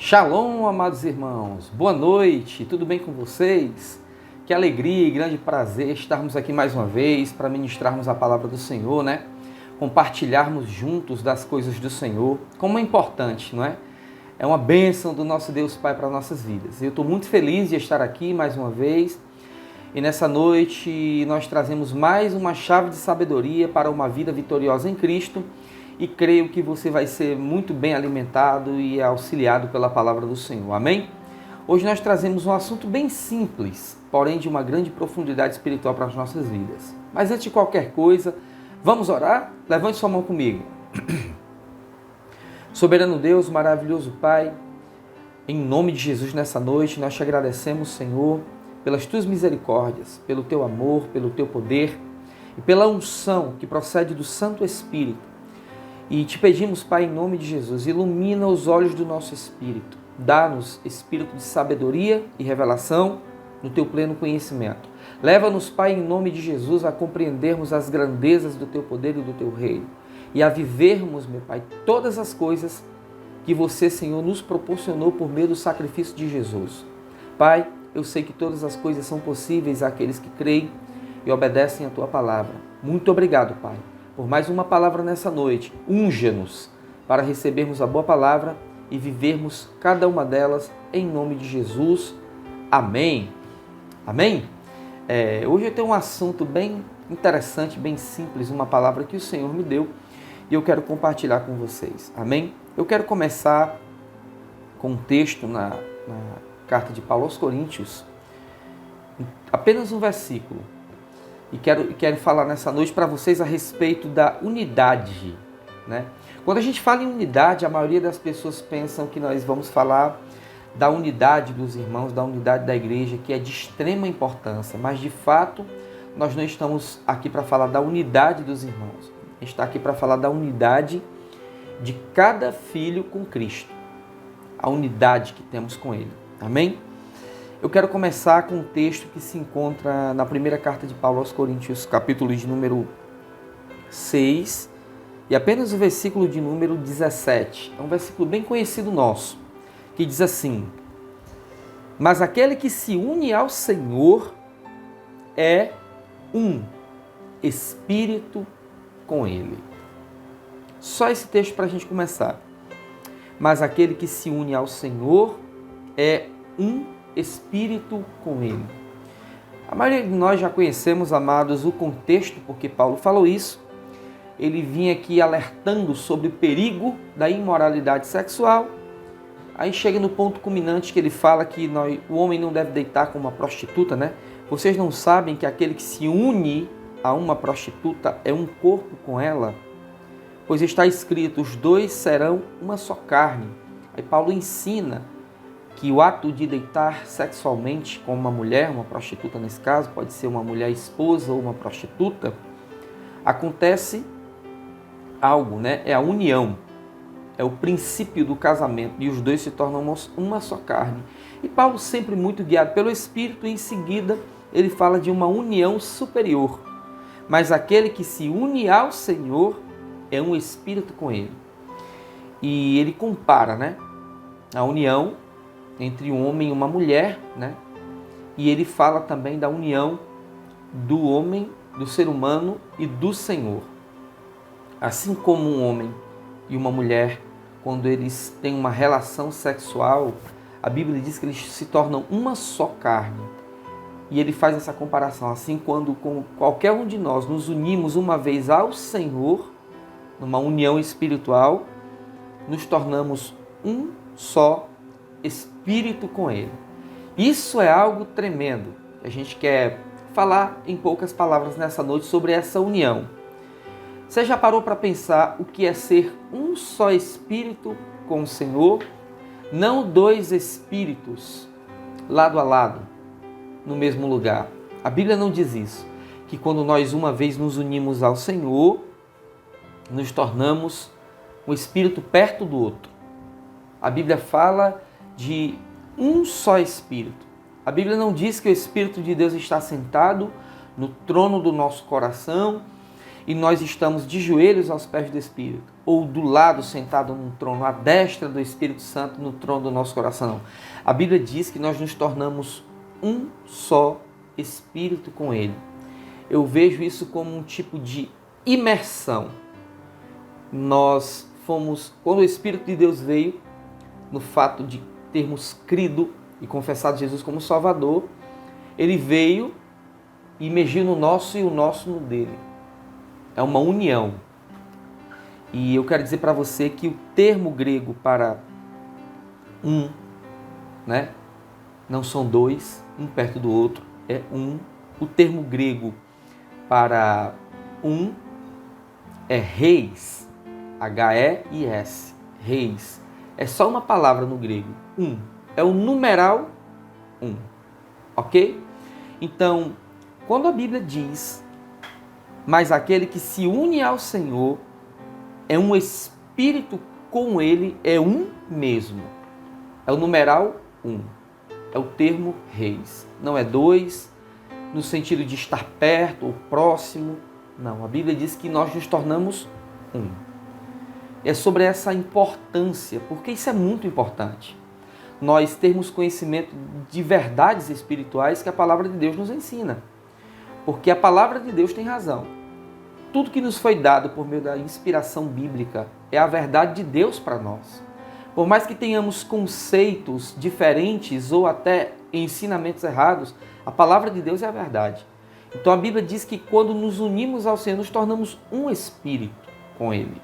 Shalom, amados irmãos, boa noite, tudo bem com vocês? Que alegria e grande prazer estarmos aqui mais uma vez para ministrarmos a palavra do Senhor, né? Compartilharmos juntos das coisas do Senhor, como é importante, não é? É uma bênção do nosso Deus Pai para nossas vidas. Eu estou muito feliz de estar aqui mais uma vez e nessa noite nós trazemos mais uma chave de sabedoria para uma vida vitoriosa em Cristo. E creio que você vai ser muito bem alimentado e auxiliado pela palavra do Senhor. Amém? Hoje nós trazemos um assunto bem simples, porém de uma grande profundidade espiritual para as nossas vidas. Mas antes de qualquer coisa, vamos orar? Levante sua mão comigo. Soberano Deus, maravilhoso Pai, em nome de Jesus nessa noite, nós te agradecemos, Senhor, pelas tuas misericórdias, pelo teu amor, pelo teu poder e pela unção que procede do Santo Espírito. E te pedimos, Pai, em nome de Jesus, ilumina os olhos do nosso espírito. Dá-nos espírito de sabedoria e revelação no teu pleno conhecimento. Leva-nos, Pai, em nome de Jesus, a compreendermos as grandezas do teu poder e do teu reino. E a vivermos, meu Pai, todas as coisas que você, Senhor, nos proporcionou por meio do sacrifício de Jesus. Pai, eu sei que todas as coisas são possíveis àqueles que creem e obedecem a tua palavra. Muito obrigado, Pai, por mais uma palavra nessa noite. Unja-nos para recebermos a boa palavra e vivermos cada uma delas em nome de Jesus. Amém. Amém? Hoje eu tenho um assunto bem interessante, bem simples, uma palavra que o Senhor me deu e eu quero compartilhar com vocês. Amém? Eu quero começar com um texto na carta de Paulo aos Coríntios, apenas um versículo. E quero falar nessa noite para vocês a respeito da unidade, né? Quando a gente fala em unidade, a maioria das pessoas pensam que nós vamos falar da unidade dos irmãos, da unidade da igreja, que é de extrema importância. Mas, de fato, nós não estamos aqui para falar da unidade dos irmãos. A gente está aqui para falar da unidade de cada filho com Cristo. A unidade que temos com Ele. Amém? Eu quero começar com um texto que se encontra na primeira carta de Paulo aos Coríntios, capítulo de número 6, e apenas o versículo de número 17. É um versículo bem conhecido nosso, que diz assim: mas aquele que se une ao Senhor é um espírito com Ele. Só esse texto para a gente começar. Mas aquele que se une ao Senhor é um espírito com Ele. A maioria de nós já conhecemos, amados, o contexto porque Paulo falou isso. Ele vinha aqui alertando sobre o perigo da imoralidade sexual. Aí chega no ponto culminante que ele fala que o homem não deve deitar com uma prostituta, né? Vocês não sabem que aquele que se une a uma prostituta é um corpo com ela? Pois está escrito, os dois serão uma só carne. Aí Paulo ensina que o ato de deitar sexualmente com uma mulher, uma prostituta nesse caso, pode ser uma mulher esposa ou uma prostituta, acontece algo, né? É a união, é o princípio do casamento e os dois se tornam uma só carne. E Paulo, sempre muito guiado pelo Espírito, em seguida ele fala de uma união superior. Mas aquele que se une ao Senhor é um espírito com Ele. E ele compara, né, a união entre um homem e uma mulher, né? E ele fala também da união do homem, do ser humano e do Senhor. Assim como um homem e uma mulher, quando eles têm uma relação sexual, a Bíblia diz que eles se tornam uma só carne. E ele faz essa comparação, assim, quando com qualquer um de nós nos unimos uma vez ao Senhor, numa união espiritual, nos tornamos um só espírito com Ele. Isso é algo tremendo. A gente quer falar em poucas palavras nessa noite sobre essa união. Você já parou para pensar o que é ser um só espírito com o Senhor? Não dois espíritos lado a lado, no mesmo lugar. A Bíblia não diz isso. Que quando nós uma vez nos unimos ao Senhor, nos tornamos um espírito perto do outro. A Bíblia fala de um só Espírito. A Bíblia não diz que o Espírito de Deus está sentado no trono do nosso coração e nós estamos de joelhos aos pés do Espírito, ou do lado sentado num trono, à destra do Espírito Santo no trono do nosso coração. A Bíblia diz que nós nos tornamos um só Espírito com Ele. Eu vejo isso como um tipo de imersão. Nós fomos, quando o Espírito de Deus veio, no fato de termos crido e confessado Jesus como Salvador, Ele veio e imergiu no nosso e o nosso no dele. É uma união. E eu quero dizer para você que o termo grego para um, né? Não são dois, um perto do outro, é um. O termo grego para um é reis, H-E-I-S, reis. É só uma palavra no grego, um. É o numeral um, ok? Então, quando a Bíblia diz, mas aquele que se une ao Senhor é um espírito com Ele, é um mesmo. É o numeral um. É o termo reis. Não é dois, no sentido de estar perto ou próximo. Não, a Bíblia diz que nós nos tornamos um. É sobre essa importância, porque isso é muito importante. Nós termos conhecimento de verdades espirituais que a palavra de Deus nos ensina. Porque a palavra de Deus tem razão. Tudo que nos foi dado por meio da inspiração bíblica é a verdade de Deus para nós. Por mais que tenhamos conceitos diferentes ou até ensinamentos errados, a palavra de Deus é a verdade. Então a Bíblia diz que quando nos unimos ao Senhor, nos tornamos um espírito com Ele.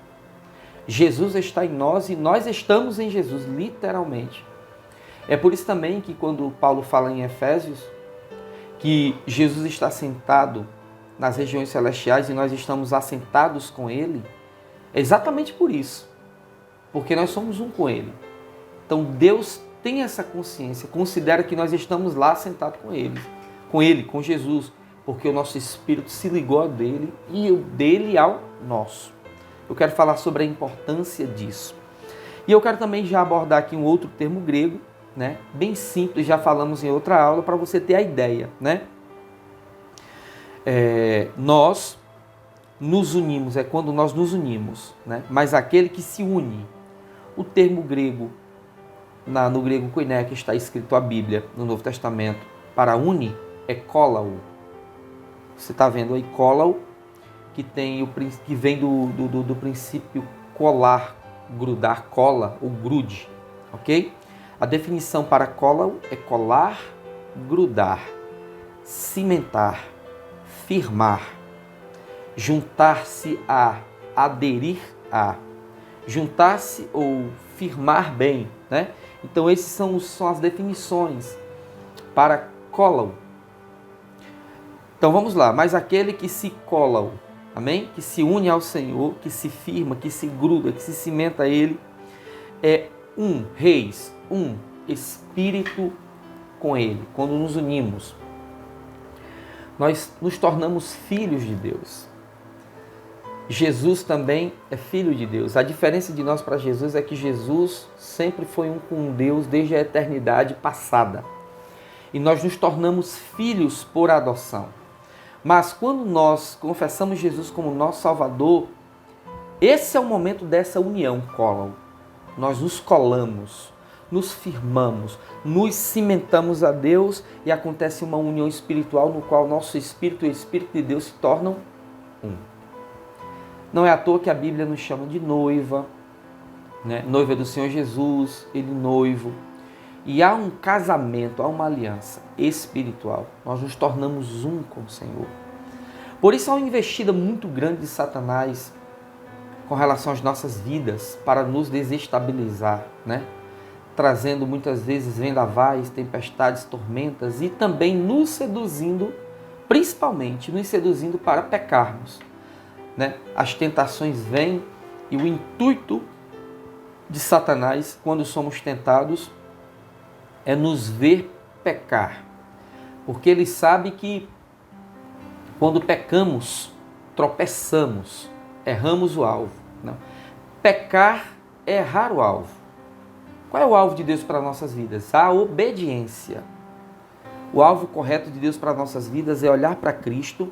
Jesus está em nós e nós estamos em Jesus, literalmente. É por isso também que quando Paulo fala em Efésios, que Jesus está sentado nas regiões celestiais e nós estamos assentados com Ele, é exatamente por isso. Porque nós somos um com Ele. Então Deus tem essa consciência, considera que nós estamos lá sentados com Ele, com Jesus, porque o nosso espírito se ligou ao dele e o dele ao nosso. Eu quero falar sobre a importância disso. E eu quero também já abordar aqui um outro termo grego, né? Bem simples, já falamos em outra aula, para você ter a ideia, né? Nós nos unimos, é quando nós nos unimos, né? Mas aquele que se une. O termo grego, no grego koiné, que está escrito a Bíblia, no Novo Testamento, para une, é kólao. Você está vendo aí kólao, que vem do princípio colar, grudar, cola ou grude, ok? A definição para kólao é colar, grudar, cimentar, firmar, juntar-se a, aderir a, juntar-se ou firmar bem, né? Então essas são as definições para kólao. Então vamos lá, mas aquele que se kólao, amém? Que se une ao Senhor, que se firma, que se gruda, que se cimenta a Ele, é um, reis, um espírito com Ele. Quando nos unimos, nós nos tornamos filhos de Deus. Jesus também é filho de Deus. A diferença de nós para Jesus é que Jesus sempre foi um com Deus desde a eternidade passada. E nós nos tornamos filhos por adoção. Mas quando nós confessamos Jesus como nosso Salvador, esse é o momento dessa união, kólao. Nós nos colamos, nos firmamos, nos cimentamos a Deus e acontece uma união espiritual no qual nosso espírito e o Espírito de Deus se tornam um. Não é à toa que a Bíblia nos chama de noiva, né? Noiva do Senhor Jesus, Ele noivo. E há um casamento, há uma aliança espiritual. Nós nos tornamos um com o Senhor. Por isso há uma investida muito grande de Satanás com relação às nossas vidas para nos desestabilizar, né? Trazendo muitas vezes vendavais, tempestades, tormentas e também nos seduzindo, principalmente nos seduzindo para pecarmos, né? As tentações vêm e o intuito de Satanás, quando somos tentados, é nos ver pecar. Porque ele sabe que quando pecamos, tropeçamos, erramos o alvo. Não. Pecar é errar o alvo. Qual é o alvo de Deus para nossas vidas? A obediência. O alvo correto de Deus para nossas vidas é olhar para Cristo,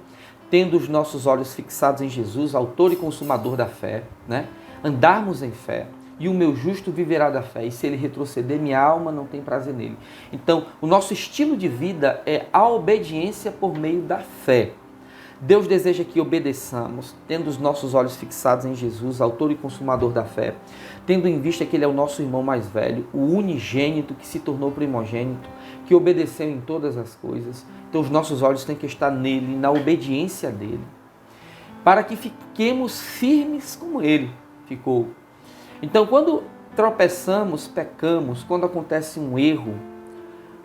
tendo os nossos olhos fixados em Jesus, autor e consumador da fé, né? Andarmos em fé. E o meu justo viverá da fé, e se ele retroceder, minha alma não tem prazer nele. Então, o nosso estilo de vida é a obediência por meio da fé. Deus deseja que obedeçamos, tendo os nossos olhos fixados em Jesus, autor e consumador da fé, tendo em vista que ele é o nosso irmão mais velho, o unigênito que se tornou primogênito, que obedeceu em todas as coisas. Então, os nossos olhos têm que estar nele, na obediência dele, para que fiquemos firmes como ele ficou. Então, quando tropeçamos, pecamos, quando acontece um erro,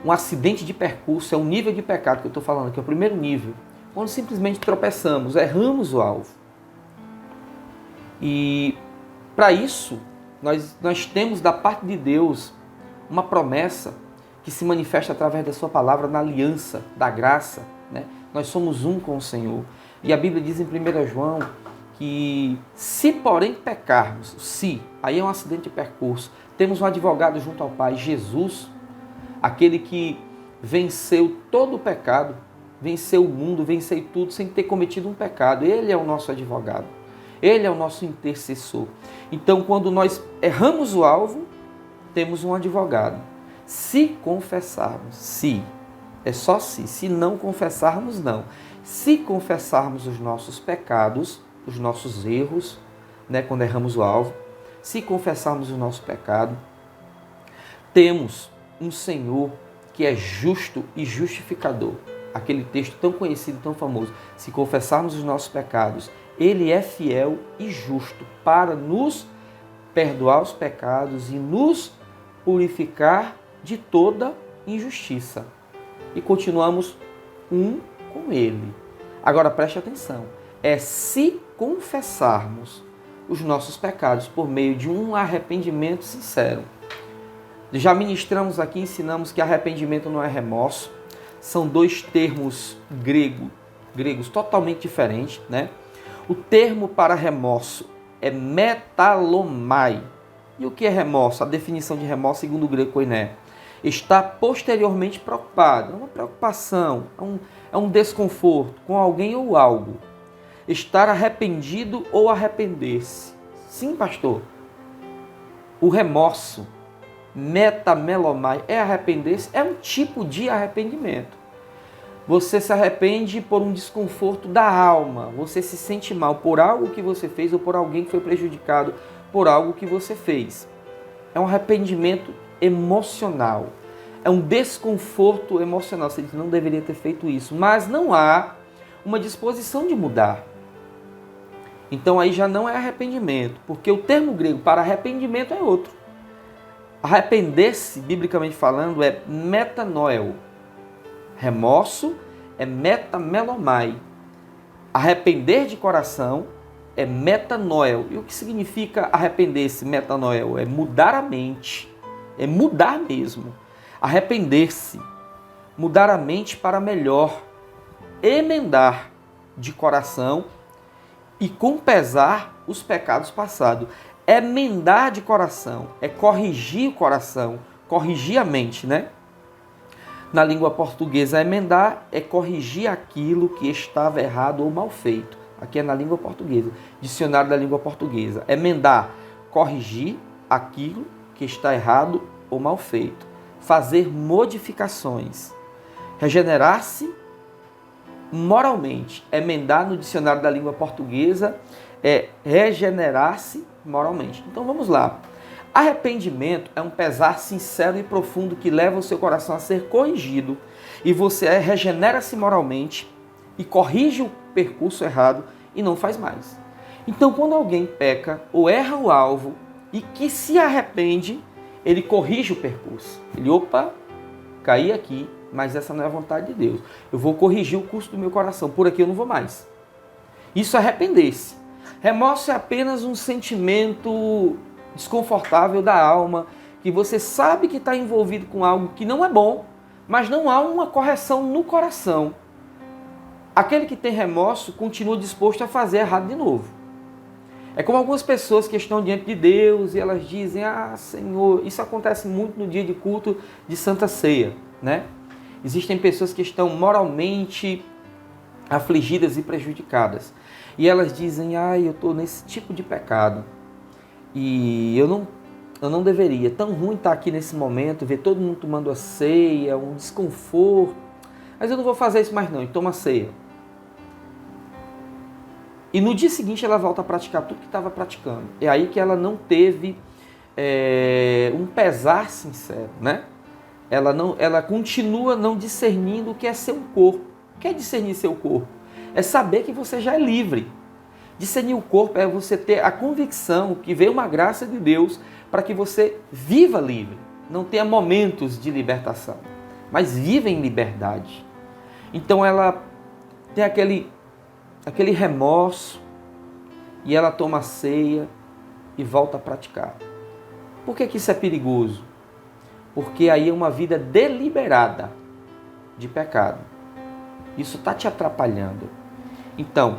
um acidente de percurso, é um nível de pecado que eu estou falando aqui, é o primeiro nível. Quando simplesmente tropeçamos, erramos o alvo. E para isso, nós temos da parte de Deus uma promessa que se manifesta através da sua palavra na aliança da graça, né? Nós somos um com o Senhor. E a Bíblia diz em 1 João que se porém pecarmos, aí é um acidente de percurso, temos um advogado junto ao Pai, Jesus, aquele que venceu todo o pecado, venceu o mundo, venceu tudo sem ter cometido um pecado. Ele é o nosso advogado, ele é o nosso intercessor. Então, quando nós erramos o alvo, temos um advogado. Se confessarmos, é só se não confessarmos, não. Se confessarmos os nossos pecados, os nossos erros, né, quando erramos o alvo, se confessarmos o nosso pecado, temos um Senhor que é justo e justificador. Aquele texto tão conhecido, tão famoso. Se confessarmos os nossos pecados, ele é fiel e justo para nos perdoar os pecados e nos purificar de toda injustiça. E continuamos um com ele. Agora preste atenção. É se confessarmos os nossos pecados por meio de um arrependimento sincero. Já ministramos aqui, ensinamos que arrependimento não é remorso. São dois termos gregos totalmente diferentes, né? O termo para remorso é metalomai. E o que é remorso? A definição de remorso, segundo o grego koiné, está posteriormente preocupado. É uma preocupação, é um desconforto com alguém ou algo. Estar arrependido ou arrepender-se. Sim, pastor. O remorso, metamelomai, é arrepender-se, é um tipo de arrependimento. Você se arrepende por um desconforto da alma. Você se sente mal por algo que você fez ou por alguém que foi prejudicado por algo que você fez. É um arrependimento emocional. É um desconforto emocional. Você diz, não deveria ter feito isso. Mas não há uma disposição de mudar. Então aí já não é arrependimento. Porque o termo grego para arrependimento é outro. Arrepender-se, biblicamente falando, é metanoel. Remorso é metamelomai. Arrepender de coração é metanoel. E o que significa arrepender-se, metanoel? É mudar a mente. É mudar mesmo. Arrepender-se. Mudar a mente para melhor. Emendar de coração e com pesar os pecados passados. Emendar de coração é corrigir o coração, corrigir a mente, né? Na língua portuguesa, emendar é corrigir aquilo que estava errado ou mal feito. Aqui é na língua portuguesa, dicionário da língua portuguesa. Emendar, corrigir aquilo que está errado ou mal feito. Fazer modificações. Regenerar-se moralmente. Emendar no dicionário da língua portuguesa é regenerar-se moralmente. Então vamos lá. Arrependimento é um pesar sincero e profundo que leva o seu coração a ser corrigido e você regenera-se moralmente e corrige o percurso errado e não faz mais. Então, quando alguém peca ou erra o alvo e que se arrepende, ele corrige o percurso. Ele, caí aqui, mas essa não é a vontade de Deus. Eu vou corrigir o curso do meu coração, por aqui eu não vou mais. Isso é arrepender-se. Remorso é apenas um sentimento desconfortável da alma, que você sabe que está envolvido com algo que não é bom, mas não há uma correção no coração. Aquele que tem remorso continua disposto a fazer errado de novo. É como algumas pessoas que estão diante de Deus e elas dizem, Senhor, isso acontece muito no dia de culto de Santa Ceia, né? Existem pessoas que estão moralmente afligidas e prejudicadas. E elas dizem, eu estou nesse tipo de pecado. E eu não deveria. Tão ruim estar aqui nesse momento, ver todo mundo tomando a ceia, um desconforto. Mas eu não vou fazer isso mais não, e toma a ceia. E no dia seguinte ela volta a praticar tudo que estava praticando. É aí que ela não teve um pesar sincero, né? Ela continua não discernindo o que é seu corpo. O que é discernir seu corpo? É saber que você já é livre. Discernir o corpo é você ter a convicção que veio uma graça de Deus para que você viva livre. Não tenha momentos de libertação, mas viva em liberdade. Então ela tem aquele remorso e ela toma a ceia e volta a praticar. Por que isso é perigoso? Porque aí é uma vida deliberada de pecado. Isso está te atrapalhando. Então,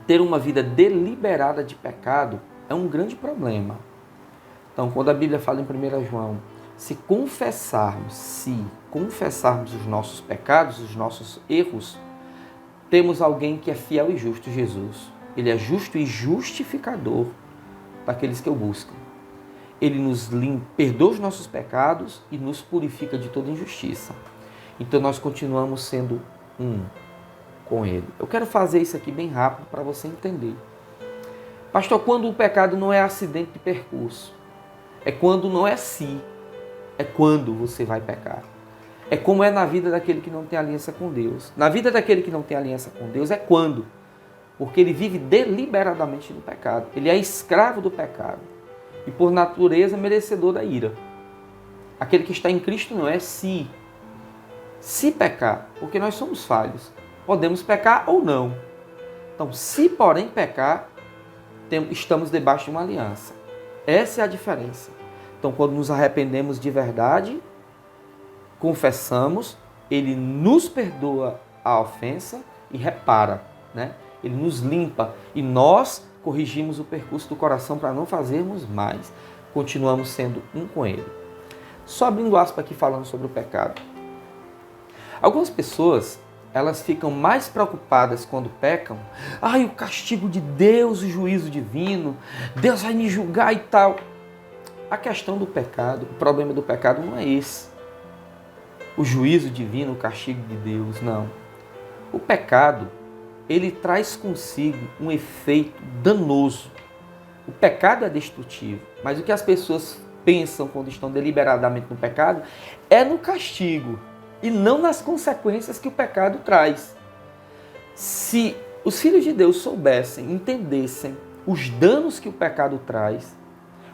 ter uma vida deliberada de pecado é um grande problema. Então, quando a Bíblia fala em 1 João, se confessarmos os nossos pecados, os nossos erros, temos alguém que é fiel e justo, Jesus. Ele é justo e justificador daqueles que o buscam. Ele nos perdoa os nossos pecados e nos purifica de toda injustiça. Então nós continuamos sendo um com Ele. Eu quero fazer isso aqui bem rápido para você entender. Pastor, quando o pecado não é acidente de percurso, é quando não é si, é quando você vai pecar. É como é na vida daquele que não tem aliança com Deus. Na vida daquele que não tem aliança com Deus é quando? Porque ele vive deliberadamente no pecado. Ele é escravo do pecado. E por natureza merecedor da ira. Aquele que está em Cristo não é se pecar, porque nós somos falhos. Podemos pecar ou não. Então, se porém pecar, estamos debaixo de uma aliança. Essa é a diferença. Então, quando nos arrependemos de verdade, confessamos, Ele nos perdoa a ofensa e repara, né? Ele nos limpa e nós corrigimos o percurso do coração para não fazermos mais. Continuamos sendo um com Ele. Só abrindo aspas aqui falando sobre o pecado. Algumas pessoas, elas ficam mais preocupadas quando pecam. O castigo de Deus, o juízo divino, Deus vai me julgar e tal. A questão do pecado, o problema do pecado não é esse. O juízo divino, o castigo de Deus, não. O pecado, ele traz consigo um efeito danoso. O pecado é destrutivo, mas o que as pessoas pensam quando estão deliberadamente no pecado é no castigo e não nas consequências que o pecado traz. Se os filhos de Deus soubessem, entendessem os danos que o pecado traz,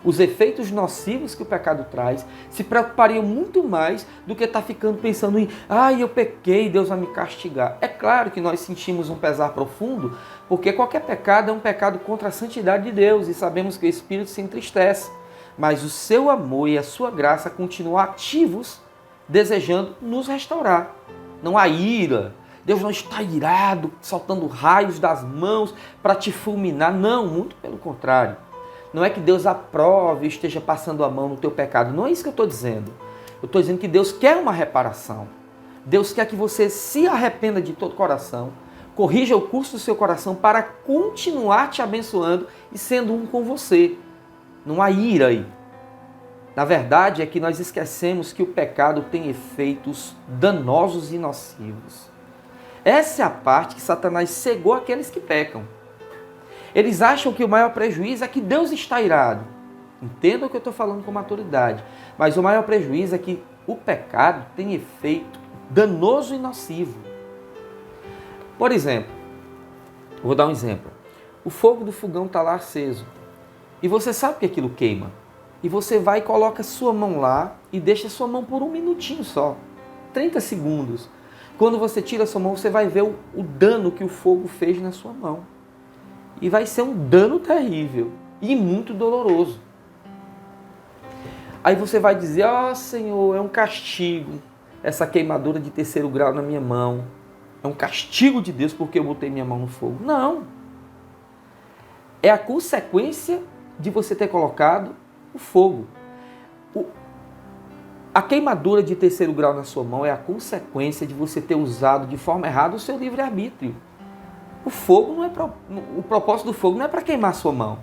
os efeitos nocivos que o pecado traz, se preocupariam muito mais do que estar ficando pensando em eu pequei, Deus vai me castigar. É claro que nós sentimos um pesar profundo, porque qualquer pecado é um pecado contra a santidade de Deus e sabemos que o Espírito se entristece. Mas o seu amor e a sua graça continuam ativos, desejando nos restaurar. Não há ira. Deus não está irado, soltando raios das mãos para te fulminar. Não, muito pelo contrário. Não é que Deus aprove e esteja passando a mão no teu pecado. Não é isso que eu estou dizendo. Eu estou dizendo que Deus quer uma reparação. Deus quer que você se arrependa de todo o coração, corrija o curso do seu coração para continuar te abençoando e sendo um com você. Não há ira aí. Na verdade é que nós esquecemos que o pecado tem efeitos danosos e nocivos. Essa é a parte que Satanás cegou aqueles que pecam. Eles acham que o maior prejuízo é que Deus está irado. Entendam o que eu estou falando com maturidade. Mas o maior prejuízo é que o pecado tem efeito danoso e nocivo. Por exemplo, vou dar um exemplo. O fogo do fogão está lá aceso. E você sabe que aquilo queima. E você vai e coloca sua mão lá e deixa sua mão por 1 minutinho só. 30 segundos. Quando você tira a sua mão, você vai ver o dano que o fogo fez na sua mão. E vai ser um dano terrível e muito doloroso. Aí você vai dizer, Senhor, é um castigo essa queimadura de 3º grau na minha mão. É um castigo de Deus porque eu botei minha mão no fogo. Não. É a consequência de você ter colocado o fogo. A queimadura de terceiro grau na sua mão é a consequência de você ter usado de forma errada o seu livre-arbítrio. O fogo não é o propósito do fogo não é para queimar a sua mão.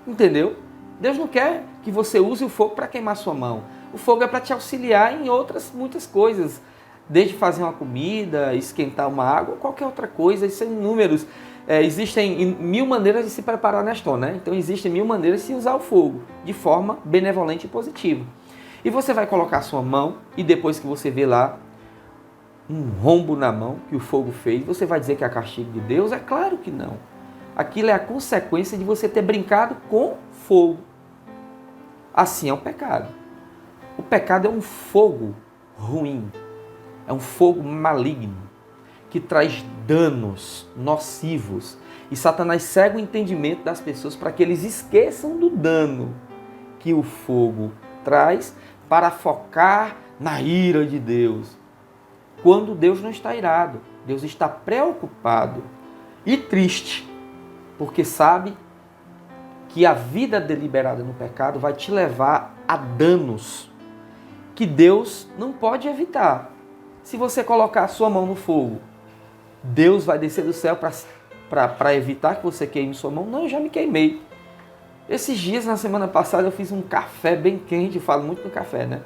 Entendeu? Deus não quer que você use o fogo para queimar a sua mão. O fogo é para te auxiliar em outras muitas coisas. Desde fazer uma comida, esquentar uma água, qualquer outra coisa. Isso são inúmeros. Existem 1000 maneiras de se preparar Neston, né? Então existem 1000 maneiras de se usar o fogo de forma benevolente e positiva. E você vai colocar a sua mão e depois que você vê lá um rombo na mão que o fogo fez, você vai dizer que é castigo de Deus? É claro que não. Aquilo é a consequência de você ter brincado com fogo. Assim é o pecado. O pecado é um fogo ruim, é um fogo maligno, que traz danos nocivos. E Satanás cega o entendimento das pessoas para que eles esqueçam do dano que o fogo traz para focar na ira de Deus. Quando Deus não está irado, Deus está preocupado e triste, porque sabe que a vida deliberada no pecado vai te levar a danos que Deus não pode evitar. Se você colocar a sua mão no fogo, Deus vai descer do céu para evitar que você queime sua mão? Não, eu já me queimei. Esses dias, na semana passada, eu fiz um café bem quente, eu falo muito no café, né?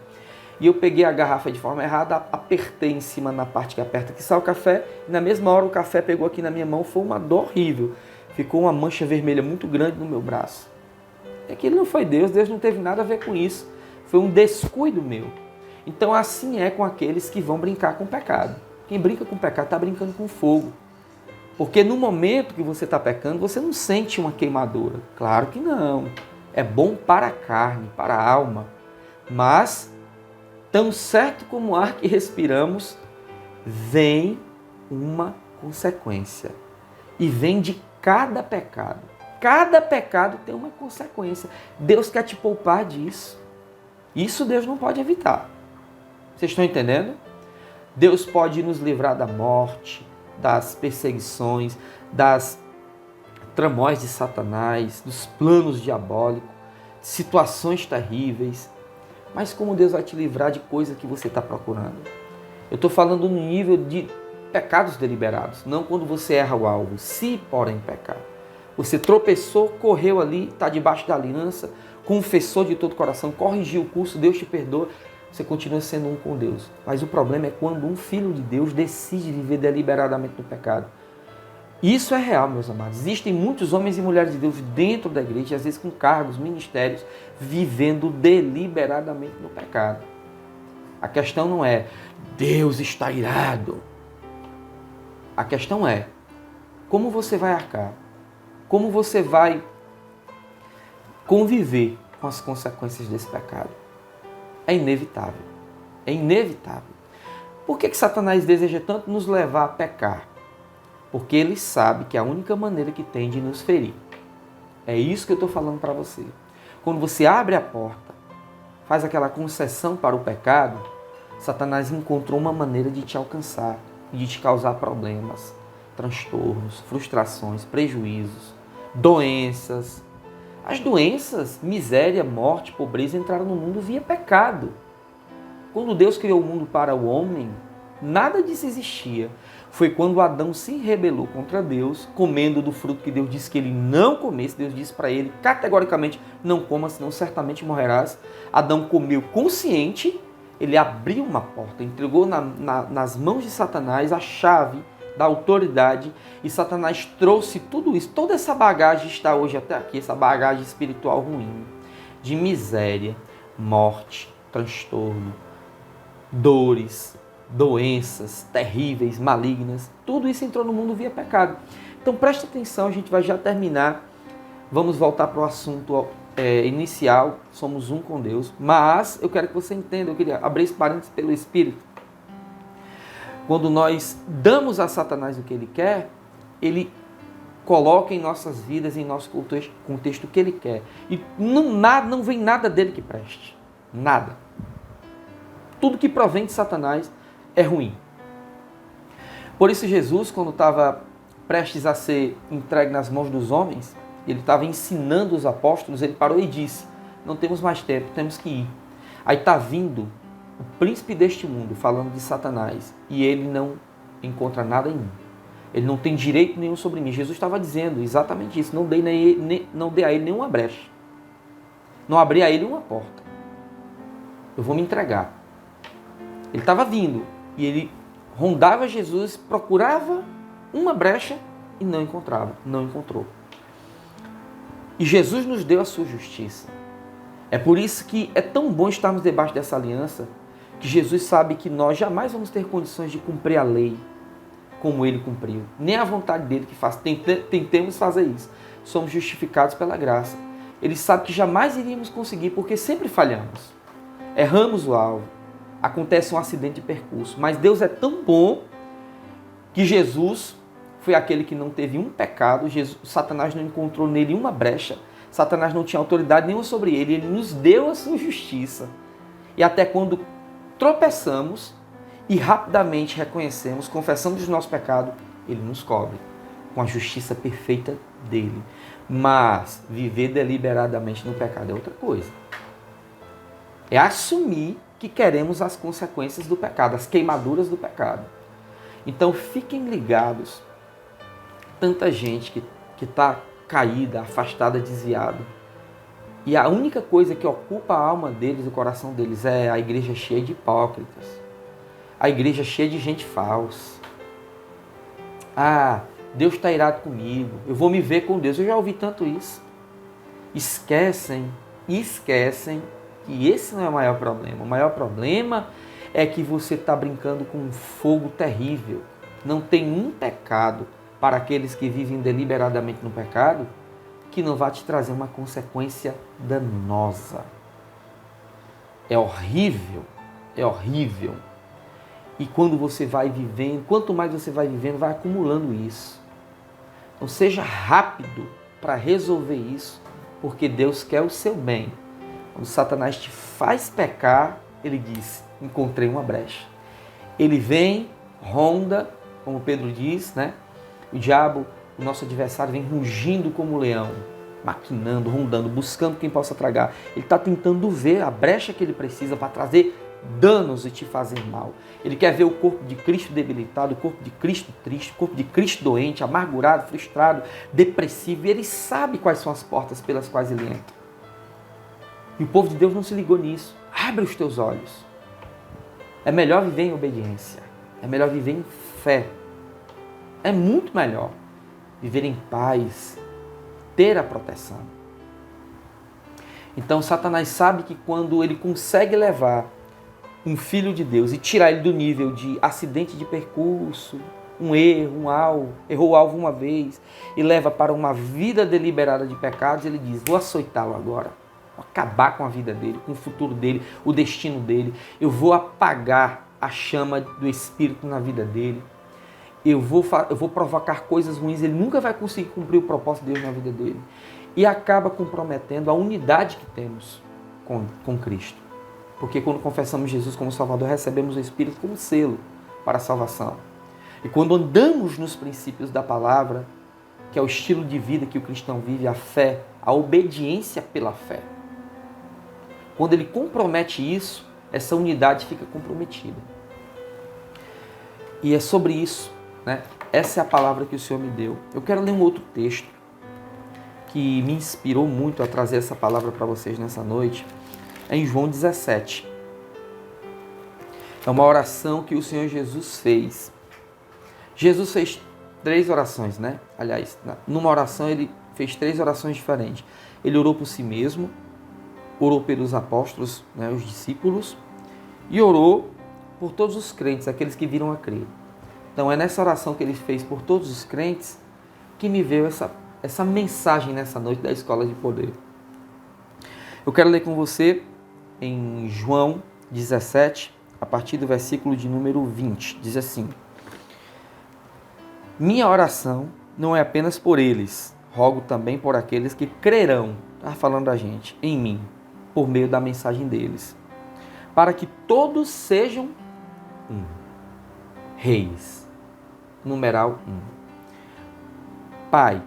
E eu peguei a garrafa de forma errada, apertei em cima na parte que aperta que sai o café, e na mesma hora o café pegou aqui na minha mão, foi uma dor horrível. Ficou uma mancha vermelha muito grande no meu braço. E aquilo não foi Deus, Deus não teve nada a ver com isso. Foi um descuido meu. Então assim é com aqueles que vão brincar com o pecado. Quem brinca com o pecado está brincando com fogo. Porque no momento que você está pecando, você não sente uma queimadura. Claro que não. É bom para a carne, para a alma. Mas, tão certo como o ar que respiramos, vem uma consequência. E vem de cada pecado. Cada pecado tem uma consequência. Deus quer te poupar disso. Isso Deus não pode evitar. Vocês estão entendendo? Deus pode nos livrar da morte, das perseguições, das tramóis de Satanás, dos planos diabólicos, de situações terríveis. Mas como Deus vai te livrar de coisas que você está procurando? Eu estou falando no nível de pecados deliberados, não quando você erra o alvo, se porém pecar. Você tropeçou, correu ali, está debaixo da aliança, confessou de todo o coração, corrigiu o curso, Deus te perdoa, você continua sendo um com Deus. Mas o problema é quando um filho de Deus decide viver deliberadamente no pecado. Isso é real, meus amados. Existem muitos homens e mulheres de Deus dentro da igreja, às vezes com cargos, ministérios, vivendo deliberadamente no pecado. A questão não é, Deus está irado. A questão é, como você vai arcar? Como você vai conviver com as consequências desse pecado? É inevitável. É inevitável. Por que Satanás deseja tanto nos levar a pecar? Porque ele sabe que é a única maneira que tem de nos ferir. É isso que eu estou falando para você. Quando você abre a porta, faz aquela concessão para o pecado, Satanás encontrou uma maneira de te alcançar, de te causar problemas, transtornos, frustrações, prejuízos, doenças. As doenças, miséria, morte, pobreza entraram no mundo via pecado. Quando Deus criou o mundo para o homem, nada disso existia. Foi quando Adão se rebelou contra Deus, comendo do fruto que Deus disse que ele não comesse. Deus disse para ele categoricamente, não coma, senão certamente morrerás. Adão comeu consciente, ele abriu uma porta, entregou nas mãos de Satanás a chave da autoridade, e Satanás trouxe tudo isso, toda essa bagagem está hoje até aqui, essa bagagem espiritual ruim, de miséria, morte, transtorno, dores, doenças terríveis, malignas, tudo isso entrou no mundo via pecado. Então preste atenção, a gente vai já terminar, vamos voltar para o assunto inicial, somos um com Deus, mas eu quero que você entenda, eu queria abrir esse parênteses pelo Espírito. Quando nós damos a Satanás o que ele quer, ele coloca em nossas vidas, em nosso contexto o que ele quer. E não vem nada dele que preste. Nada. Tudo que provém de Satanás é ruim. Por isso Jesus, quando estava prestes a ser entregue nas mãos dos homens, ele estava ensinando os apóstolos, ele parou e disse, não temos mais tempo, temos que ir. Aí está vindo o príncipe deste mundo, falando de Satanás, e ele não encontra nada em mim. Ele não tem direito nenhum sobre mim. Jesus estava dizendo exatamente isso. Não dei a ele nenhuma brecha. Não abri a ele uma porta. Eu vou me entregar. Ele estava vindo e ele rondava Jesus, procurava uma brecha e não encontrava, não encontrou. E Jesus nos deu a sua justiça. É por isso que é tão bom estarmos debaixo dessa aliança, que Jesus sabe que nós jamais vamos ter condições de cumprir a lei como ele cumpriu. Nem a vontade dele que faz. Tentemos fazer isso. Somos justificados pela graça. Ele sabe que jamais iríamos conseguir, porque sempre falhamos. Erramos o alvo. Acontece um acidente de percurso. Mas Deus é tão bom que Jesus foi aquele que não teve um pecado. Satanás não encontrou nele uma brecha. Satanás não tinha autoridade nenhuma sobre ele. Ele nos deu a sua justiça. E até quando tropeçamos e rapidamente reconhecemos, confessamos o nosso pecado, ele nos cobre com a justiça perfeita dele. Mas viver deliberadamente no pecado é outra coisa. É assumir que queremos as consequências do pecado, as queimaduras do pecado. Então fiquem ligados. Tanta gente que está caída, afastada, desviada. E a única coisa que ocupa a alma deles, o coração deles, é a igreja cheia de hipócritas. A igreja cheia de gente falsa. Ah, Deus está irado comigo. Eu vou me ver com Deus. Eu já ouvi tanto isso. Esquecem que esse não é o maior problema. O maior problema é que você está brincando com um fogo terrível. Não tem um pecado para aqueles que vivem deliberadamente no pecado que não vai te trazer uma consequência danosa. É horrível. É horrível. E quando você vai vivendo, quanto mais você vai vivendo, vai acumulando isso. Então seja rápido para resolver isso, porque Deus quer o seu bem. Quando Satanás te faz pecar, ele diz, encontrei uma brecha. Ele vem, ronda, como Pedro diz, né? O diabo, o nosso adversário, vem rugindo como um leão, maquinando, rondando, buscando quem possa tragar. Ele está tentando ver a brecha que ele precisa para trazer danos e te fazer mal. Ele quer ver o corpo de Cristo debilitado, o corpo de Cristo triste, o corpo de Cristo doente, amargurado, frustrado, depressivo. E ele sabe quais são as portas pelas quais ele entra. E o povo de Deus não se ligou nisso. Abre os teus olhos. É melhor viver em obediência. É melhor viver em fé. É muito melhor viver em paz, ter a proteção. Então Satanás sabe que quando ele consegue levar um filho de Deus e tirar ele do nível de acidente de percurso, um erro, errou o alvo uma vez e leva para uma vida deliberada de pecados, ele diz, vou açoitá-lo agora, vou acabar com a vida dele, com o futuro dele, o destino dele, eu vou apagar a chama do Espírito na vida dele, eu vou provocar coisas ruins, ele nunca vai conseguir cumprir o propósito de Deus na vida dele. E acaba comprometendo a unidade que temos com Cristo. Porque quando confessamos Jesus como Salvador, recebemos o Espírito como selo para a salvação. E quando andamos nos princípios da palavra, que é o estilo de vida que o cristão vive, a fé, a obediência pela fé. Quando ele compromete isso, essa unidade fica comprometida. E é sobre isso, né? Essa é a palavra que o Senhor me deu. Eu quero ler um outro texto que me inspirou muito a trazer essa palavra para vocês nessa noite. É em João 17. É uma oração que o Senhor Jesus fez. Jesus fez 3 orações, né? Aliás, numa oração ele fez 3 orações diferentes. Ele orou por si mesmo, orou pelos apóstolos, né, os discípulos, e orou por todos os crentes, aqueles que viram a crer. Então é nessa oração que ele fez por todos os crentes que me veio essa mensagem nessa noite da Escola de Poder. Eu quero ler com você em João 17, a partir do versículo de número 20. Diz assim: minha oração não é apenas por eles, rogo também por aqueles que crerão, está falando a gente, em mim, por meio da mensagem deles, para que todos sejam um. Reis, numeral 1. Pai,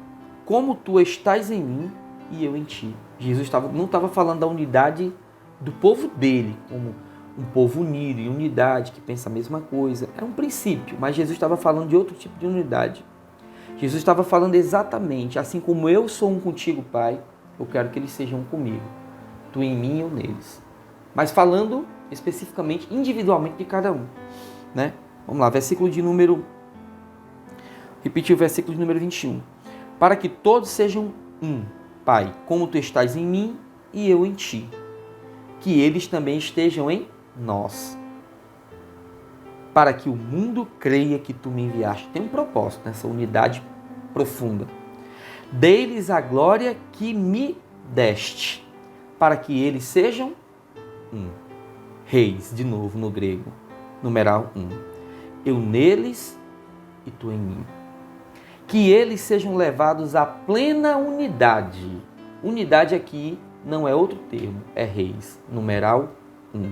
como tu estás em mim e eu em ti. Jesus não estava falando da unidade do povo dele, como um povo unido, em unidade, que pensa a mesma coisa. É um princípio, mas Jesus estava falando de outro tipo de unidade. Jesus estava falando exatamente, assim como eu sou um contigo, Pai, eu quero que eles sejam um comigo. Tu em mim e eu neles. Mas falando especificamente, individualmente de cada um. Né? Vamos lá, repetir o versículo de número 21. Para que todos sejam um, Pai, como tu estás em mim e eu em ti. Que eles também estejam em nós. Para que o mundo creia que tu me enviaste. Tem um propósito nessa unidade profunda. Dê-lhes a glória que me deste, para que eles sejam um. Reis, de novo no grego, numeral 1. Eu neles e tu em mim. Que eles sejam levados à plena unidade. Unidade aqui não é outro termo, é reis, numeral 1.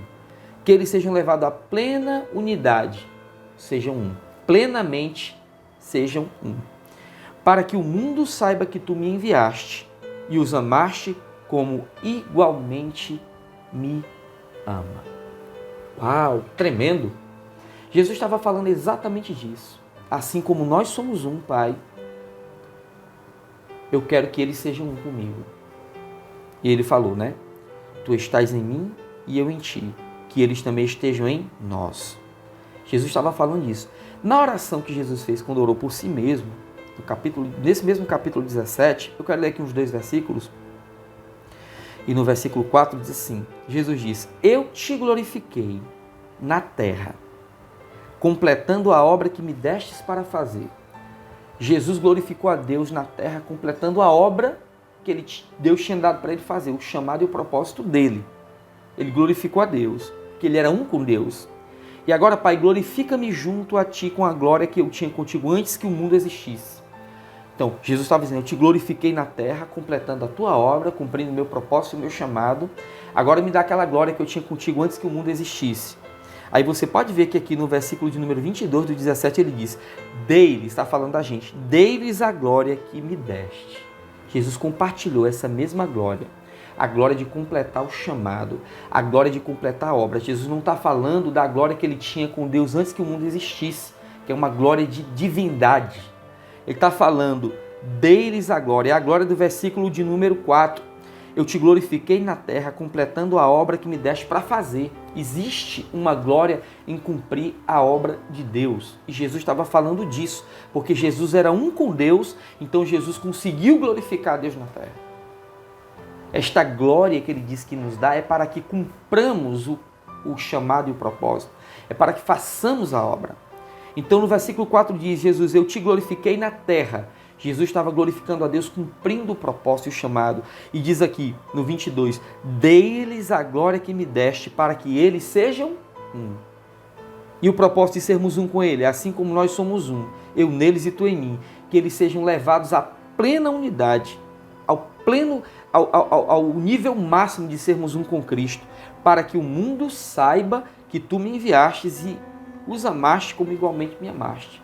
Que eles sejam levados à plena unidade, sejam um. Plenamente sejam um. Para que o mundo saiba que tu me enviaste e os amaste como igualmente me ama. Uau, tremendo! Jesus estava falando exatamente disso. Assim como nós somos um, Pai, eu quero que eles sejam um comigo. E ele falou, né? Tu estás em mim e eu em ti. Que eles também estejam em nós. Jesus estava falando disso. Na oração que Jesus fez quando orou por si mesmo, nesse mesmo capítulo 17, eu quero ler aqui uns 2 versículos. E no versículo 4 diz assim, Jesus diz, eu te glorifiquei na terra, completando a obra que me destes para fazer. Jesus glorificou a Deus na terra, completando a obra que Deus tinha dado para ele fazer, o chamado e o propósito dele. Ele glorificou a Deus, que ele era um com Deus. E agora, Pai, glorifica-me junto a ti com a glória que eu tinha contigo antes que o mundo existisse. Então, Jesus estava dizendo, eu te glorifiquei na terra, completando a tua obra, cumprindo o meu propósito e o meu chamado. Agora me dá aquela glória que eu tinha contigo antes que o mundo existisse. Aí você pode ver que aqui no versículo de número 22 do 17 ele diz, dei-lhes, está falando da gente, dei-lhes a glória que me deste. Jesus compartilhou essa mesma glória. A glória de completar o chamado, a glória de completar a obra. Jesus não está falando da glória que ele tinha com Deus antes que o mundo existisse, que é uma glória de divindade. Ele está falando, dei-lhes a glória. É a glória do versículo de número 4. Eu te glorifiquei na terra, completando a obra que me deste para fazer. Existe uma glória em cumprir a obra de Deus. E Jesus estava falando disso, porque Jesus era um com Deus, então Jesus conseguiu glorificar a Deus na terra. Esta glória que ele diz que nos dá é para que cumpramos o chamado e o propósito. É para que façamos a obra. Então no versículo 4 diz, Jesus, eu te glorifiquei na terra. Jesus estava glorificando a Deus, cumprindo o propósito e o chamado. E diz aqui no 22, dei-lhes a glória que me deste para que eles sejam um. E o propósito de sermos um com ele, assim como nós somos um, eu neles e tu em mim, que eles sejam levados à plena unidade, ao nível máximo de sermos um com Cristo, para que o mundo saiba que tu me enviastes e os amaste como igualmente me amaste.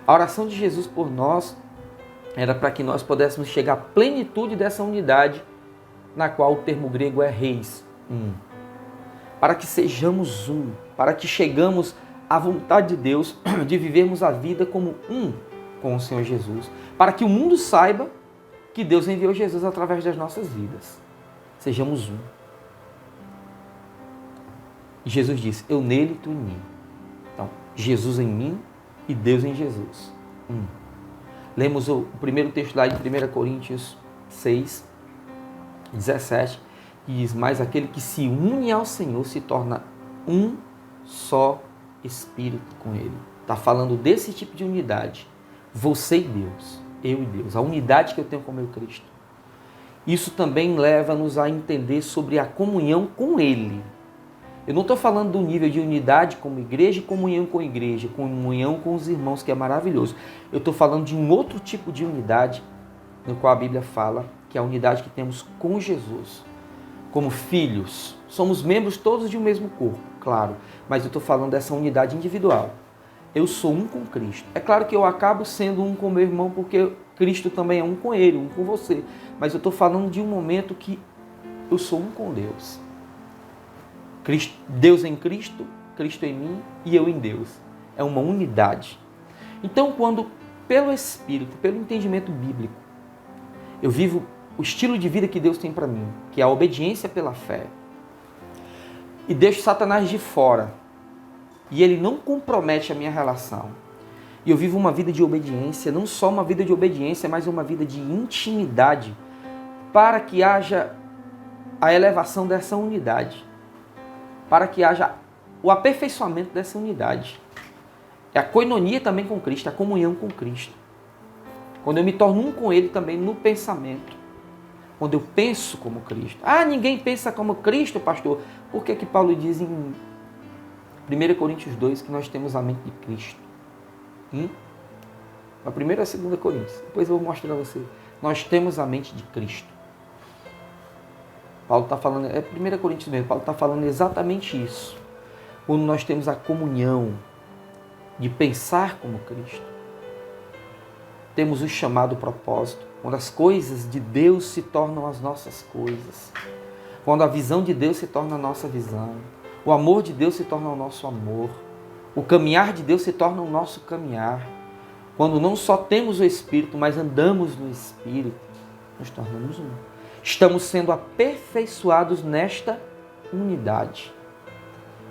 A oração de Jesus por nós era para que nós pudéssemos chegar à plenitude dessa unidade, na qual o termo grego é reis, um. Para que sejamos um, para que chegamos à vontade de Deus de vivermos a vida como um com o Senhor Jesus, para que o mundo saiba que Deus enviou Jesus através das nossas vidas. Sejamos um. E Jesus disse, eu nele, tu em mim. Então, Jesus em mim e Deus em Jesus. Um. Lemos o primeiro texto lá de 1 Coríntios 6, 17, que diz, mas aquele que se une ao Senhor se torna um só espírito com Ele. Está falando desse tipo de unidade. Você e Deus, eu e Deus, a unidade que eu tenho com o meu Cristo. Isso também leva-nos a entender sobre a comunhão com Ele. Eu não estou falando do nível de unidade como igreja e comunhão com os irmãos, que é maravilhoso. Eu estou falando de um outro tipo de unidade, no qual a Bíblia fala, que é a unidade que temos com Jesus. Como filhos, somos membros todos de um mesmo corpo, claro, mas eu estou falando dessa unidade individual. Eu sou um com Cristo. É claro que eu acabo sendo um com meu irmão, porque Cristo também é um com ele, um com você. Mas eu estou falando de um momento que eu sou um com Deus. Deus em Cristo, Cristo em mim e eu em Deus. É uma unidade. Então, quando pelo Espírito, pelo entendimento bíblico, eu vivo o estilo de vida que Deus tem para mim, que é a obediência pela fé, e deixo Satanás de fora, e ele não compromete a minha relação, e eu vivo uma vida de obediência, não só uma vida de obediência, mas uma vida de intimidade, para que haja a elevação dessa unidade, para que haja o aperfeiçoamento dessa unidade. É a koinonia também com Cristo, a comunhão com Cristo. Quando eu me torno um com Ele também no pensamento. Quando eu penso como Cristo. Ah, ninguém pensa como Cristo, pastor. Por que Paulo diz em 1 Coríntios 2 que nós temos a mente de Cristo? A primeira e a segunda Coríntios. Depois eu vou mostrar a você. Nós temos a mente de Cristo. Paulo está falando, é 1 Coríntios mesmo, Paulo está falando exatamente isso. Quando nós temos a comunhão de pensar como Cristo. Temos o chamado propósito. Quando as coisas de Deus se tornam as nossas coisas. Quando a visão de Deus se torna a nossa visão. O amor de Deus se torna o nosso amor. O caminhar de Deus se torna o nosso caminhar. Quando não só temos o Espírito, mas andamos no Espírito, nos tornamos um. Estamos sendo aperfeiçoados nesta unidade.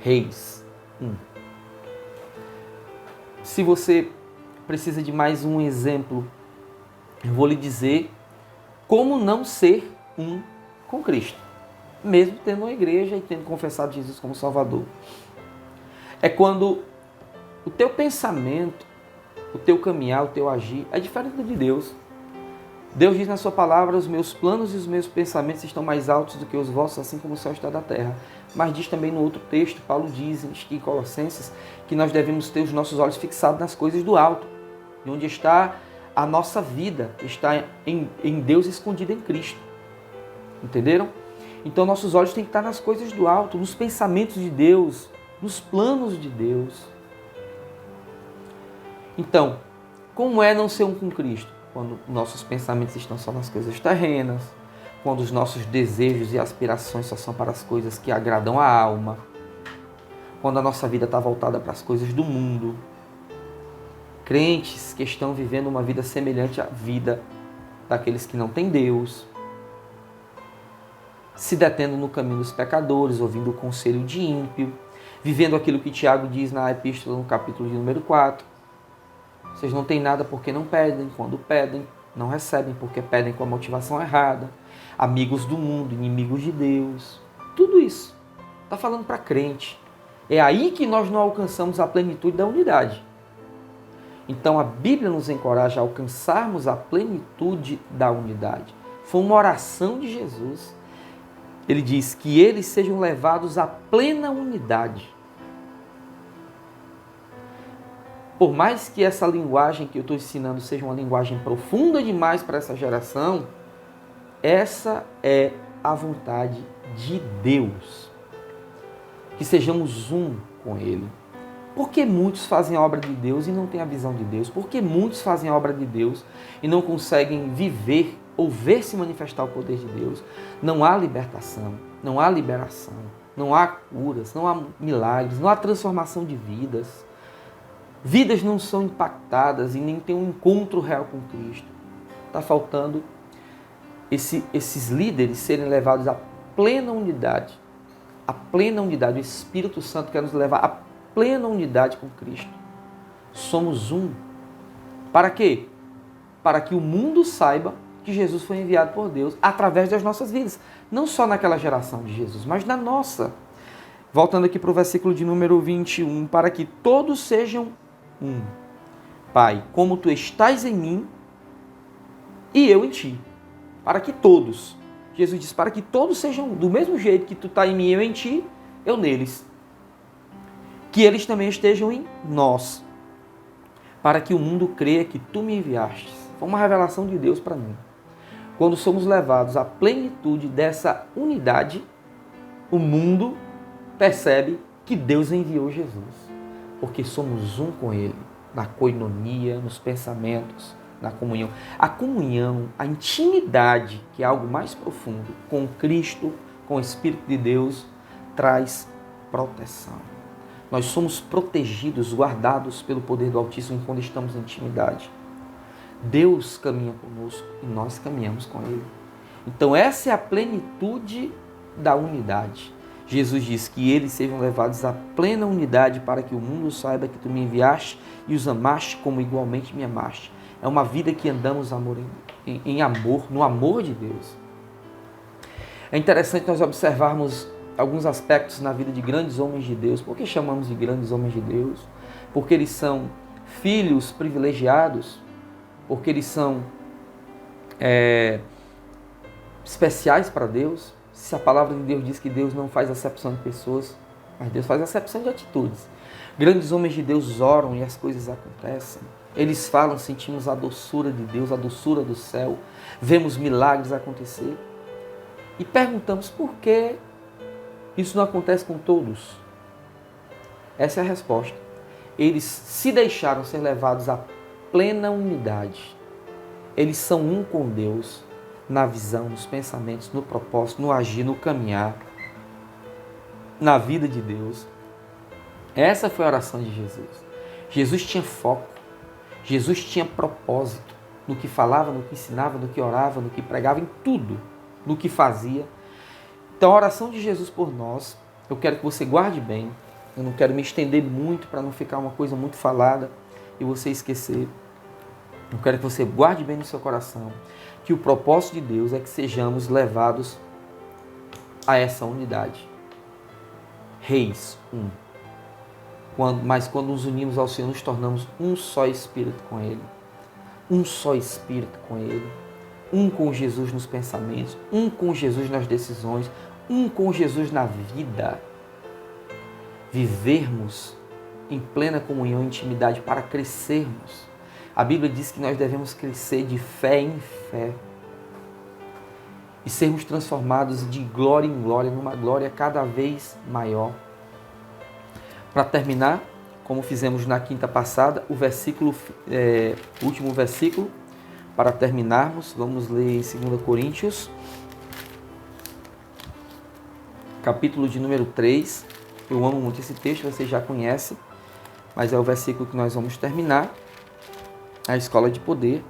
Reis 1. Se você precisa de mais um exemplo, eu vou lhe dizer como não ser um com Cristo, mesmo tendo uma igreja e tendo confessado Jesus como Salvador. É quando o teu pensamento, o teu caminhar, o teu agir é diferente do de Deus. Deus diz na sua palavra, os meus planos e os meus pensamentos estão mais altos do que os vossos, assim como o céu está da terra. Mas diz também no outro texto, Paulo diz em Colossenses, que nós devemos ter os nossos olhos fixados nas coisas do alto, de onde está a nossa vida, está em Deus escondido em Cristo. Entenderam? Então nossos olhos têm que estar nas coisas do alto, nos pensamentos de Deus, nos planos de Deus. Então, como é não ser um com Cristo? Quando nossos pensamentos estão só nas coisas terrenas, quando os nossos desejos e aspirações só são para as coisas que agradam a alma, quando a nossa vida está voltada para as coisas do mundo. Crentes que estão vivendo uma vida semelhante à vida daqueles que não têm Deus, se detendo no caminho dos pecadores, ouvindo o conselho de ímpio, vivendo aquilo que Tiago diz na epístola no capítulo de número 4. Vocês não têm nada porque não pedem, quando pedem, não recebem porque pedem com a motivação errada. Amigos do mundo, inimigos de Deus. Tudo isso está falando para crente. É aí que nós não alcançamos a plenitude da unidade. Então a Bíblia nos encoraja a alcançarmos a plenitude da unidade. Foi uma oração de Jesus. Ele diz que eles sejam levados à plena unidade. Por mais que essa linguagem que eu estou ensinando seja uma linguagem profunda demais para essa geração, essa é a vontade de Deus. Que sejamos um com Ele. Por que muitos fazem a obra de Deus e não têm a visão de Deus? Por que muitos fazem a obra de Deus e não conseguem viver ou ver se manifestar o poder de Deus? Não há libertação, não há liberação, não há curas, não há milagres, não há transformação de vidas. Vidas não são impactadas e nem tem um encontro real com Cristo. Está faltando esses líderes serem levados à plena unidade. A plena unidade. O Espírito Santo quer nos levar à plena unidade com Cristo. Somos um. Para quê? Para que o mundo saiba que Jesus foi enviado por Deus através das nossas vidas. Não só naquela geração de Jesus, mas na nossa. Voltando aqui para o versículo de número 21. Para que todos sejam um. Pai, como tu estás em mim e eu em ti. Para que todos. Jesus diz, para que todos sejam do mesmo jeito que tu está em mim e eu em ti, eu neles. Que eles também estejam em nós. Para que o mundo creia que tu me enviastes. Foi uma revelação de Deus para mim. Quando somos levados à plenitude dessa unidade, o mundo percebe que Deus enviou Jesus. Porque somos um com Ele, na koinonia, nos pensamentos, na comunhão. A comunhão, a intimidade, que é algo mais profundo, com Cristo, com o Espírito de Deus, traz proteção. Nós somos protegidos, guardados pelo poder do Altíssimo quando estamos em intimidade. Deus caminha conosco e nós caminhamos com Ele. Então essa é a plenitude da unidade. Jesus diz que eles sejam levados à plena unidade para que o mundo saiba que tu me enviaste e os amaste como igualmente me amaste. É uma vida que andamos em amor, no amor de Deus. É interessante nós observarmos alguns aspectos na vida de grandes homens de Deus. Por que chamamos de grandes homens de Deus? Porque eles são filhos privilegiados, porque eles são especiais para Deus. Se a palavra de Deus diz que Deus não faz acepção de pessoas, mas Deus faz acepção de atitudes. Grandes homens de Deus oram e as coisas acontecem. Eles falam, sentimos a doçura de Deus, a doçura do céu, vemos milagres acontecer. E perguntamos por que isso não acontece com todos. Essa é a resposta. Eles se deixaram ser levados à plena unidade. Eles são um com Deus, na visão, nos pensamentos, no propósito, no agir, no caminhar, na vida de Deus. Essa foi a oração de Jesus. Jesus tinha foco. Jesus tinha propósito no que falava, no que ensinava, no que orava, no que pregava, em tudo, no que fazia. Então a oração de Jesus por nós, eu quero que você guarde bem. Eu não quero me estender muito para não ficar uma coisa muito falada e você esquecer. Eu quero que você guarde bem no seu coração que o propósito de Deus é que sejamos levados a essa unidade. Reis, um. Mas quando nos unimos ao Senhor, nos tornamos um só Espírito com Ele. Um só Espírito com Ele. Um com Jesus nos pensamentos, um com Jesus nas decisões, um com Jesus na vida. Vivermos em plena comunhão e intimidade para crescermos. A Bíblia diz que nós devemos crescer de fé em fé e sermos transformados de glória em glória, numa glória cada vez maior. Para terminar, como fizemos na quinta passada, o último versículo, para terminarmos, vamos ler em 2 Coríntios, capítulo de número 3. Eu amo muito esse texto, vocês já conhecem, mas é o versículo que nós vamos terminar. A escola de poder,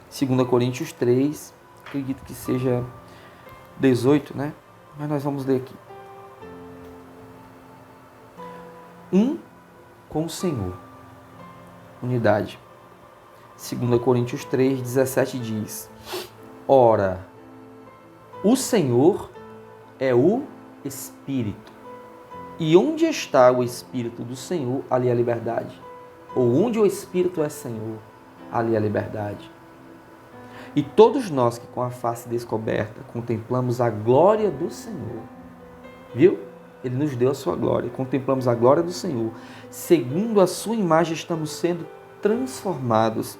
2 Coríntios 3, acredito que seja 18, né? Mas nós vamos ler aqui. Um com o Senhor, unidade. 2 Coríntios 3, 17 diz: Ora, o Senhor é o Espírito, e onde está o Espírito do Senhor, ali é a liberdade. Ou onde o Espírito é Senhor, ali é a liberdade. E todos nós que com a face descoberta contemplamos a glória do Senhor, viu? Ele nos deu a sua glória, contemplamos a glória do Senhor. Segundo a sua imagem estamos sendo transformados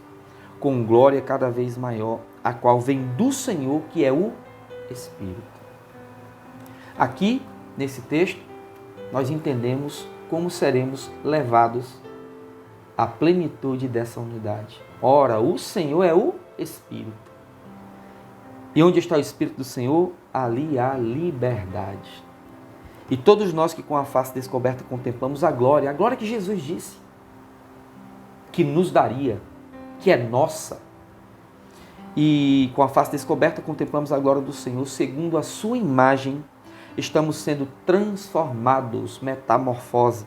com glória cada vez maior, a qual vem do Senhor, que é o Espírito. Aqui, nesse texto, nós entendemos como seremos levados à plenitude dessa unidade. Ora, o Senhor é o Espírito. E onde está o Espírito do Senhor? Ali há liberdade. E todos nós que com a face descoberta contemplamos a glória que Jesus disse, que nos daria, que é nossa. E com a face descoberta contemplamos a glória do Senhor, segundo a sua imagem, estamos sendo transformados, metamorfose,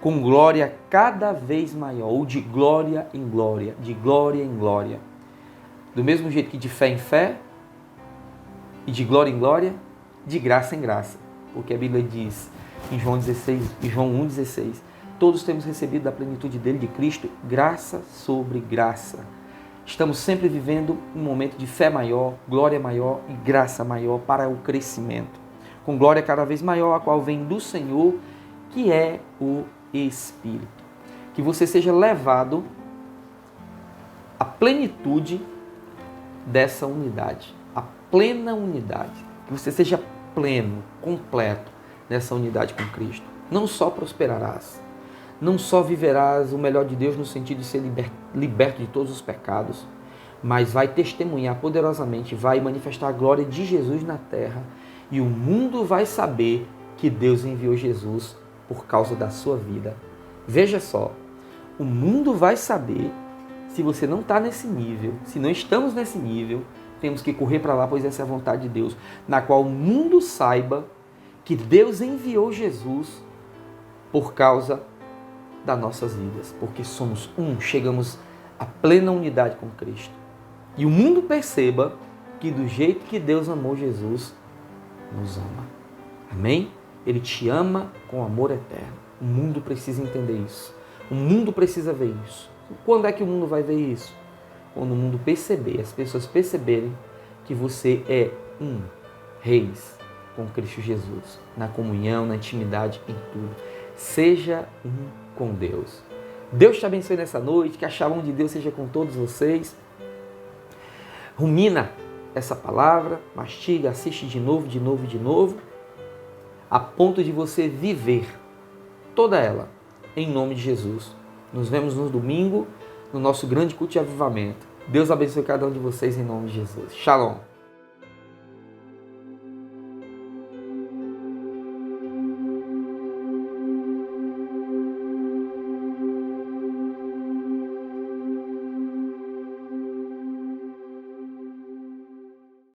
com glória cada vez maior, ou de glória em glória, de glória em glória. Do mesmo jeito que de fé em fé, e de glória em glória, de graça em graça. Porque a Bíblia diz em João 1,16, todos temos recebido da plenitude dele, de Cristo, graça sobre graça. Estamos sempre vivendo um momento de fé maior, glória maior e graça maior para o crescimento. Com glória cada vez maior, a qual vem do Senhor, que é o Espírito. Que você seja levado à plenitude dessa unidade, à plena unidade. Que você seja pleno, completo nessa unidade com Cristo. Não só prosperarás, não só viverás o melhor de Deus no sentido de ser liberto de todos os pecados, mas vai testemunhar poderosamente, vai manifestar a glória de Jesus na terra e o mundo vai saber que Deus enviou Jesus por causa da sua vida. Veja só, o mundo vai saber se você não está nesse nível, se não estamos nesse nível, temos que correr para lá, pois essa é a vontade de Deus, na qual o mundo saiba que Deus enviou Jesus por causa das nossas vidas, porque somos chegamos à plena unidade com Cristo. E o mundo perceba que do jeito que Deus amou Jesus, nos ama. Amém? Ele te ama com amor eterno. O mundo precisa entender isso. O mundo precisa ver isso. Quando é que o mundo vai ver isso? Quando o mundo perceber, as pessoas perceberem que você é reis com Cristo Jesus, na comunhão, na intimidade, em tudo. Seja com Deus. Deus te abençoe nessa noite, que a shalom de Deus seja com todos vocês. Rumina essa palavra, mastiga, assiste de novo, a ponto de você viver toda ela, em nome de Jesus. Nos vemos no domingo, no nosso grande culto de avivamento. Deus abençoe cada um de vocês em nome de Jesus. Shalom.